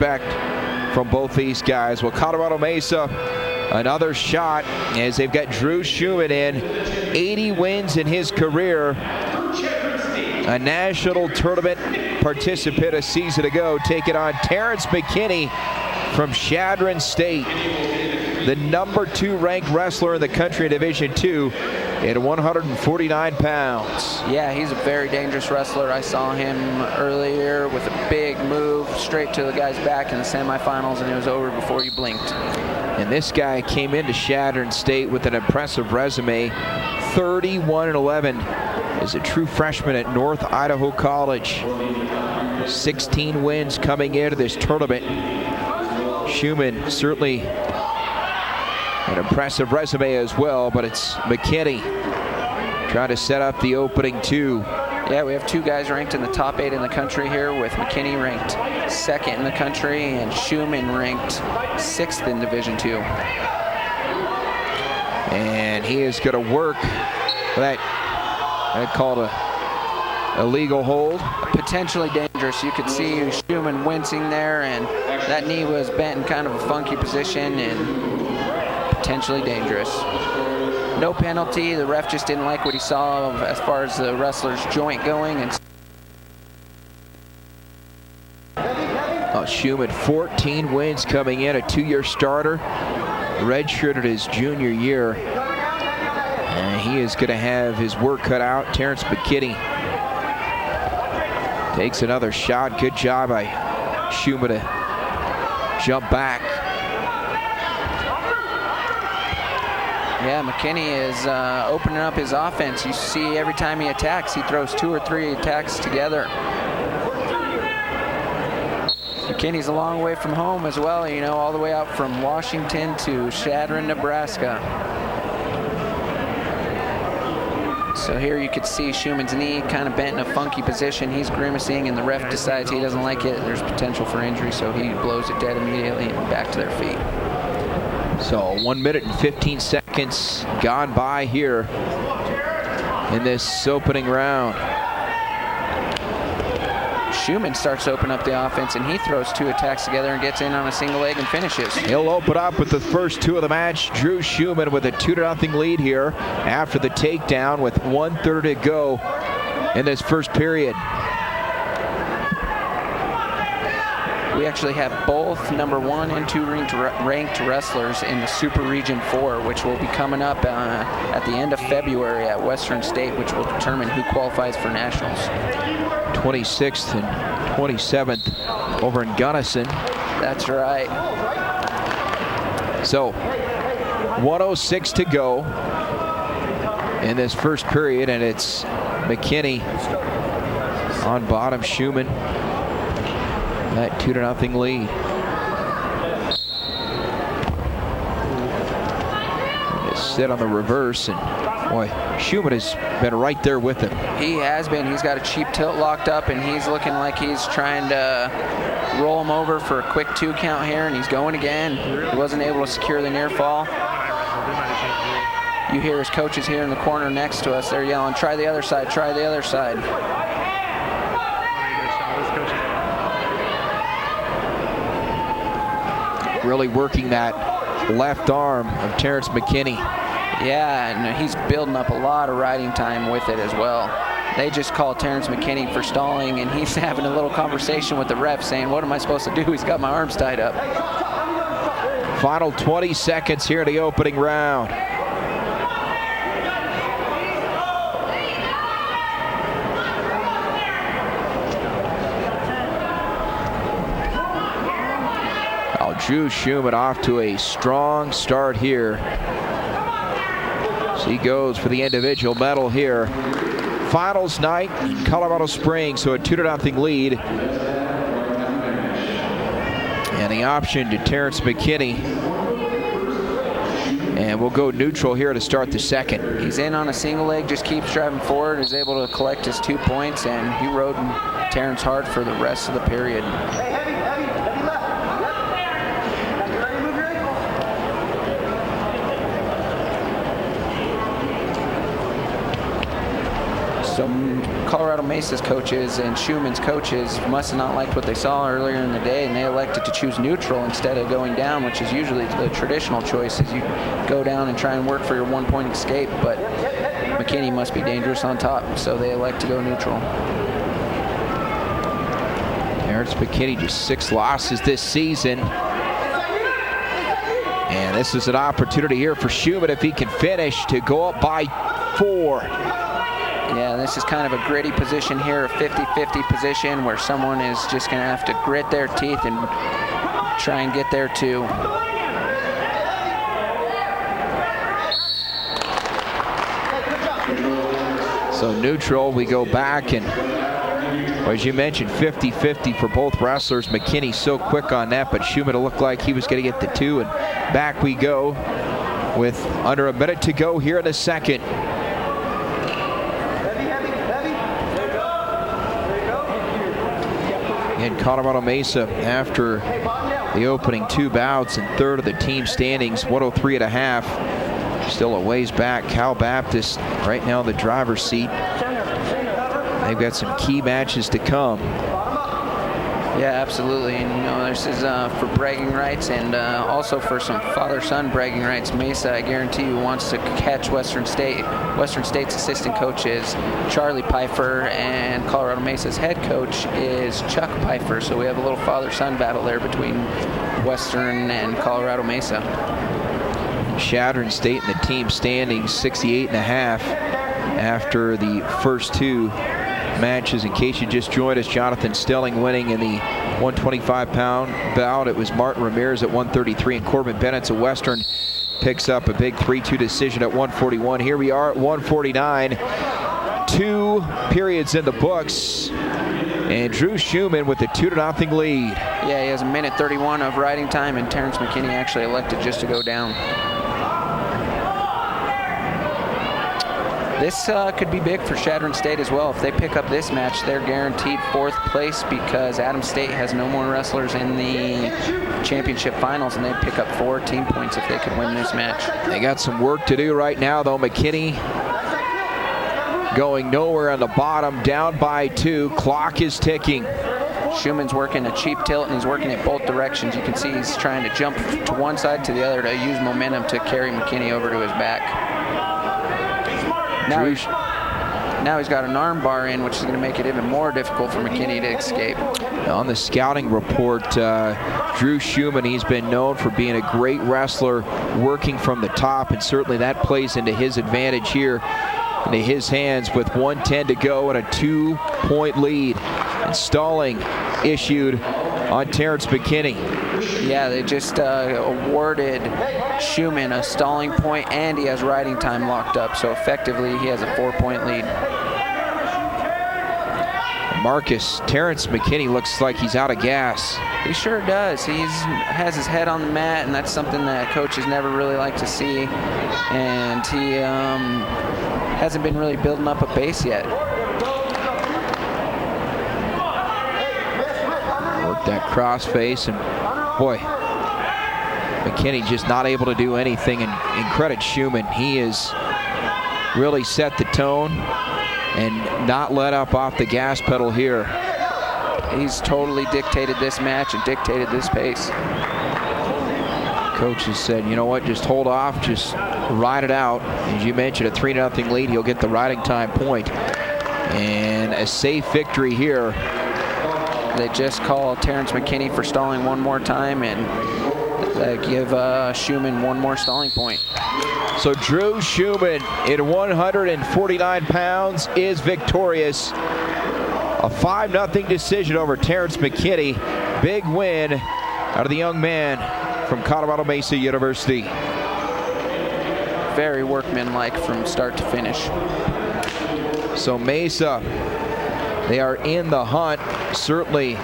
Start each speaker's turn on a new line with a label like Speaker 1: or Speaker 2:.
Speaker 1: respect from both these guys. Well, Colorado Mesa, another shot as they've got Drew Schumann in. 80 wins in his career. A national tournament participant a season ago, taking on Terrence McKinney from Chadron State, the #2 ranked wrestler in the country in Division II at 149 pounds.
Speaker 2: Yeah, he's a very dangerous wrestler. I saw him earlier with a big move straight to the guy's back in the semifinals, and it was over before you blinked.
Speaker 1: And this guy came into Chadron State with an impressive resume, 31-11 as a true freshman at North Idaho College. 16 wins coming into this tournament. Schumann certainly an impressive resume as well, but it's McKinney trying to set up the opening two.
Speaker 2: Yeah, we have two guys ranked in the top 8 in the country here, with McKinney ranked 2nd in the country and Schumann ranked 6th in Division II.
Speaker 1: And he is going to work that. I called a illegal hold.
Speaker 2: Potentially dangerous. You could see Schumann wincing there, and that knee was bent in kind of a funky position and potentially dangerous. No penalty. The ref just didn't like what he saw as far as the wrestler's joint going. And
Speaker 1: Schumann, 14 wins coming in, a 2-year starter, redshirted his junior year. And he is going to have his work cut out. Terrence McKinney takes another shot. Good job by Schumann to jump back.
Speaker 2: Yeah, McKinney is opening up his offense. You see every time he attacks, he throws 2 or 3 attacks together. McKinney's a long way from home as well, you know, all the way out from Washington to Chadron, Nebraska. So here you could see Schumann's knee kind of bent in a funky position. He's grimacing, and the ref decides he doesn't like it. There's potential for injury, so he blows it dead immediately and back to their feet.
Speaker 1: So 1 minute and 15 seconds gone by here in this opening round.
Speaker 2: Schumann starts to open up the offense, and he throws 2 attacks together and gets in on a single leg and finishes.
Speaker 1: He'll open up with the first 2 of the match. Drew Schumann with a 2-0 lead here after the takedown with 1:30 to go in this first period.
Speaker 2: We actually have both #1 and 2 ranked wrestlers in the Super Region 4, which will be coming up at the end of February at Western State, which will determine who qualifies for nationals.
Speaker 1: 26th and 27th over in Gunnison.
Speaker 2: That's right.
Speaker 1: So 1:06 to go in this first period, and it's McKinney on bottom. Schumann that 2-0 lead. Just sit on the reverse, and boy, Schumann has been right there with him.
Speaker 2: He has been. He's got a cheap tilt locked up, and he's looking like he's trying to roll him over for a quick 2 count here, and he's going again. He wasn't able to secure the near fall. You hear his coaches here in the corner next to us. They're yelling, "Try the other side, try the other side."
Speaker 1: Really working that left arm of Terrence McKinney.
Speaker 2: Yeah, and he's building up a lot of riding time with it as well. They just called Terrence McKinney for stalling, and he's having a little conversation with the ref saying, "What am I supposed to do? He's got my arms tied up."
Speaker 1: Final 20 seconds here in the opening round. Drew Schumann off to a strong start here. So he goes for the individual medal here. Finals night in Colorado Springs, so a 2-0 lead. And the option to Terrence McKinney. And we'll go neutral here to start the second.
Speaker 2: He's in on a single leg, just keeps driving forward, is able to collect his 2 points, and he rode Terrence hard for the rest of the period. So Colorado Mesa's coaches and Schumann's coaches must have not liked what they saw earlier in the day, and they elected to choose neutral instead of going down, which is usually the traditional choice, is you go down and try and work for your 1-point escape, but McKinney must be dangerous on top, so they elect to go neutral.
Speaker 1: Terrence McKinney just 6 losses this season. And this is an opportunity here for Schumann, if he can finish, to go up by 4.
Speaker 2: Yeah, this is kind of a gritty position here, a 50-50 position where someone is just going to have to grit their teeth and try and get there too.
Speaker 1: So neutral, we go back, and as you mentioned, 50-50 for both wrestlers. McKinney so quick on that, but Schumann looked like he was going to get the 2, and back we go with under a minute to go here in the second. And Colorado Mesa, after the opening 2 bouts and third of the team standings, 103.5. Still a ways back. Cal Baptist right now in the driver's seat. They've got some key matches to come.
Speaker 2: Yeah, absolutely. And you know, this is for bragging rights, and also for some father-son bragging rights. Mesa, I guarantee you, wants to catch Western State. Western State's assistant coach is Charlie Pfeiffer, and Colorado Mesa's head coach is Chuck Pfeiffer. So we have a little father-son battle there between Western and Colorado Mesa.
Speaker 1: Chadron State in the team standings, 68.5 after the first 2 matches. In case you just joined us, Jonathan Stelling winning in the 125-pound bout. It was Martin Ramirez at 133, and Corbin Bennett at Western picks up a big 3-2 decision at 141. Here we are at 149. 2 periods in the books, and Drew Schumann with the 2-0 lead.
Speaker 2: Yeah, he has a minute 31 of riding time, and Terrence McKinney actually elected just to go down. This could be big for Chadron State as well. If they pick up this match, they're guaranteed 4th place, because Adams State has no more wrestlers in the championship finals, and they'd pick up 4 team points if they could win this match.
Speaker 1: They got some work to do right now, though. McKinney going nowhere on the bottom, down by 2. Clock is ticking.
Speaker 2: Schumann's working a cheap tilt, and he's working it both directions. You can see he's trying to jump to one side to the other to use momentum to carry McKinney over to his back. Now he's got an arm bar in, which is going to make it even more difficult for McKinney to escape.
Speaker 1: On the scouting report, Drew Schumann, he's been known for being a great wrestler, working from the top, and certainly that plays into his advantage here, into his hands with 1:10 to go and a 2-point lead. And stalling issued on Terrence McKinney.
Speaker 2: Yeah, they just awarded Schumann a stalling point, and he has riding time locked up, so effectively he has a 4-point lead.
Speaker 1: Terrence McKinney looks like he's out of gas.
Speaker 2: He sure does. He has his head on the mat, and that's something that coaches never really like to see, and he hasn't been really building up a base yet.
Speaker 1: Worked that crossface, and boy, McKinney just not able to do anything, and credit Schumann. He has really set the tone and not let up off the gas pedal here.
Speaker 2: He's totally dictated this match and dictated this pace.
Speaker 1: Coach has said, you know what, just hold off, just ride it out. As you mentioned, a 3-0 lead, he'll get the riding time point. And a safe victory here.
Speaker 2: They just call Terrence McKinney for stalling one more time, and they give Schumann one more stalling point.
Speaker 1: So Drew Schumann at 149 pounds is victorious. A 5-0 decision over Terrence McKinney. Big win out of the young man from Colorado Mesa University.
Speaker 2: Very workmanlike from start to finish.
Speaker 1: So Mesa, they are in the hunt. Certainly